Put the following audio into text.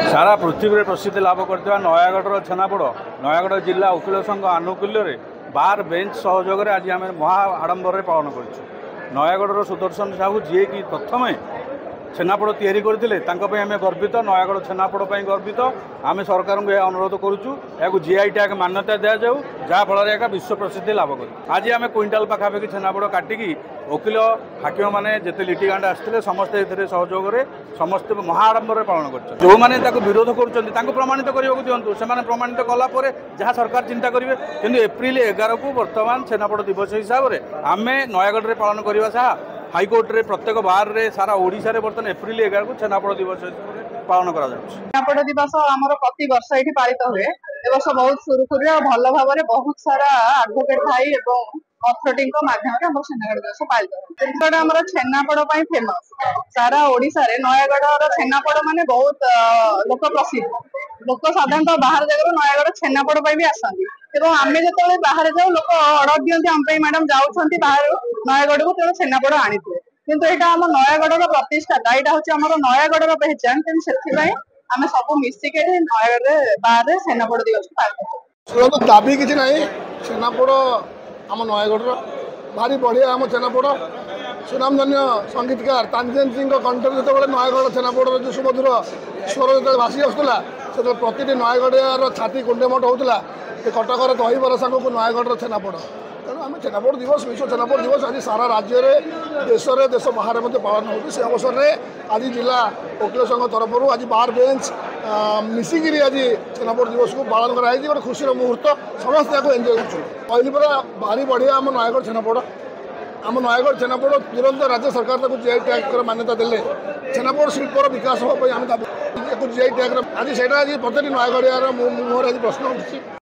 सारा पृथ्वी प्रसिद्धि लाभ कर नयागढ़ छेनापोड़ नयागढ़ जिला वकिल संघ आनुकूल्य बार बेंच सहयोग आज आम महा आडंबर पालन कर नयागढ़ सुदर्शन साहू जी की प्रथम छेनापोड़ तैयारी करते आम गर्वित नयागढ़ छेनापोड़ गर्वित आम सरकार को यह अनुरोध करुचु या जीआई टैग मान्यता दि जाऊ जहाँफल एक विश्व प्रसिद्धि लाभ कर आज आम क्विंटाल पाखापाखि छेनापोड़ काटिकी वकिल हाकिम मैंने जिते लिटिगांड आसते समस्ते सहयोग समस्ते महाआडंबर पालन कर जो मैंने विरोध कर प्रमाणित करने दिंतु से प्रमाणित कलापर जहाँ सरकार चिंता करेंगे कि एप्रिल 11 को बर्तमान छेनापोड़ दिवस हिसाब से आम नयागढ़ में पालन करवा सह हाइकोर्ट रे प्रत्येक बार रे सारा ओडिशा रे बर्तन एप्रिल 11 को छेनापोड़ दिवस पालन करा जाउछ। छेनापोड़ दिवस आमर प्रति वर्ष ये पालित हुए ए वर्ष बहुत सुरुखुरु और भल भाव में बहुत सारा एडवोकेट भाई एवं अथॉरिटी माध्यम छेनागढ़ दिवस पालित जिनसा आम छेनापोड़ फेमस सारा ओडिशा रे नयागढ़ छेनापोड़ माने बहुत लोक प्रसिद्ध लोक साधारणतः बाहर जगह नयागढ़ छेनापोड़ भी आसती एवं आम जो बाहर जाऊ लोक अर्डर दिखती आम मैडम जाऊँच बाहर नयागढ़ को तेज छेनापोड़ आनी किंतु यहाँ आम नयागढ़ प्रतिष्ठाता यहाँ हूँ आम नयागढ़ पहचान तेणु से आम सब मिसिक नयागढ़ बाहर छेनापोड़ दिवस पालित दाबी किसी ना छेनापोड़ आम नयागढ़ भारी बढ़िया आम छेनापोड़ सुनामधन्य संगीतकार तानसेन सिंह कंठ जो नयागढ़ छेनापोड़ जो सुमधुर स्वर जो भासी आसूला से प्रति नयागढ़ छाती कुंडेमठ होता कटकर दहीबर सांग को नयागढ़ छेनापोड़ तेणु आम छेनापोड़ दिवस विश्व छेनापोड़ दिवस आज सारा राज्य में देश बाहर पालन हो अवसर में आज जिला वकिल संघ तरफ आज बार बेंच मिसिकी आज छेनापोड़ दिवस को पालन कराई गोटे खुशी मुहूर्त समस्त यहाँ एंजय कर भारी बढ़िया आम नयागढ़ छेनापोड़ आम नयागढ़ छेनापोड़ तुरंत राज्य सरकार जीआई टैग मान्यता देले छेनापोड़ शिल्पर विकास होगा आम जीआई टैग आज से प्रत्येक नयागढ़ियार मुहर आज प्रश्न उठी